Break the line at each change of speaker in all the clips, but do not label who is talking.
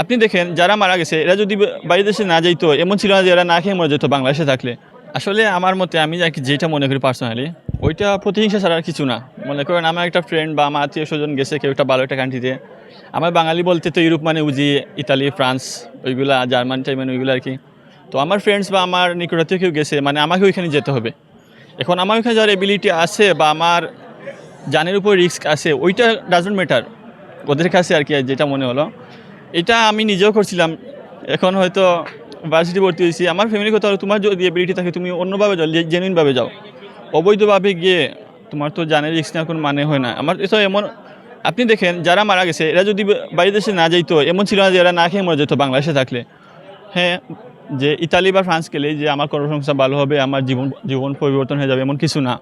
আপনি দেখেন যারা মারা গেছে এরা যদি বাইরের দেশে না যাইতো এমন ছিল না যে এরা না খেয়ে মরে যেত বাংলাদেশে থাকলে। আসলে আমার মতে আমি যেটা মনে করি পার্সোনালি, ওইটা প্রতিহিংসা ছাড়া আর কিছু না। মনে করেন আমার একটা ফ্রেন্ড বা আমার আত্মীয় স্বজন গেছে কেউ একটা ভালো একটা কান্ট্রিতে। আমার বাঙালি বলতে তো ইউরোপ মানে বুঝি ইতালি, ফ্রান্স, ওইগুলা জার্মান টাইমান ওইগুলো আর কি। তো আমার ফ্রেন্ডস বা আমার নিকটাত্মীয় কেউ গেছে, মানে আমাকে ওইখানে যেতে হবে। এখন আমার ওইখানে যাওয়ার এবিলিটি আছে বা আমার জানের উপর রিস্ক আছে, ওইটা ডাজন্ট ম্যাটার ওদের কাছে আর কি। যেটা মনে হলো এটা আমি নিজেও করছিলাম। এখন হয়তো ভার্সিটি ভর্তি হয়েছি, আমার ফ্যামিলির কথা হলো তোমার যদি এবিলিটি থাকে তুমি অন্যভাবে যাও, জেনুইনভাবে যাও। অবৈধভাবে গিয়ে তোমার তো জানের রিস্ক নেওয়ার কোনো মানে হয় না। আমার তো এমন, আপনি দেখেন যারা মারা গেছে এরা যদি বাইরের দেশে না যাইতো এমন ছিল না যে এরা না খেয়ে মরে যেত বাংলাদেশে থাকলে। হ্যাঁ, যে ইতালি বা ফ্রান্স গেলে যে আমার কর্মসংস্থান ভালো হবে, আমার জীবন পরিবর্তন হয়ে যাবে এমন কিছু না।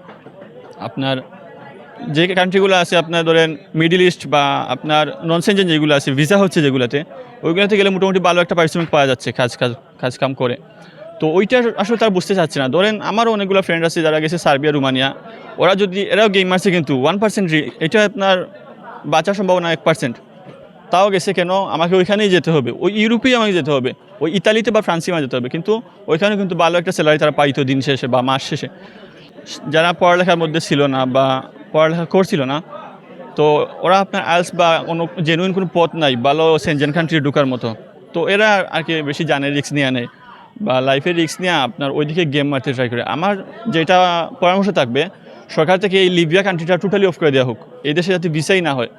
আপনার যে কান্ট্রিগুলো আছে আপনার ধরেন মিডল ইস্ট বা আপনার নন সেনজেন যেগুলো আছে ভিসা হচ্ছে যেগুলোতে, ওইগুলোতে গেলে মোটামুটি ভালো একটা পারিশ্রমিক পাওয়া যাচ্ছে কাজ কাম করে। তো ওইটা আসলে তারা বুঝতে চাচ্ছে না। ধরেন আমারও অনেকগুলো ফ্রেন্ড আছে যারা গেছে সার্বিয়া, রোমানিয়া, ওরা যদি এরাও গেম মারছে কিন্তু 1% এটা আপনার বাঁচার সম্ভাবনা 1%। তাও গেছে কেন, আমাকে ওইখানেই যেতে হবে, ওই ইউরোপেই আমাকে যেতে হবে, ওই ইতালিতে বা ফ্রান্সে আমাকে যেতে হবে। কিন্তু ওইখানে কিন্তু ভালো একটা স্যালারি তারা পাইতো দিন শেষে বা মাস শেষে। যারা পড়ালেখার মধ্যে ছিল না বা পড়ালেখা করছিল না, তো ওরা আপনার আইএলটিএস বা কোনো জেনুইন কোনো পথ নাই ভালো সেনজেন কান্ট্রি ঢোকার মতো। তো এরা আর কি বেশি জানের রিস্ক নিয়ে নেয় বা লাইফের রিস্ক নিয়ে আপনার ওইদিকে গেম মারতে ট্রাই করে। আমার যেটা পরামর্শ থাকবে, সরকার থেকে এই লিবিয়া কান্ট্রিটা টোটালি অফ করে দেওয়া হোক, এই দেশে যাতে ভিসাই না হয়।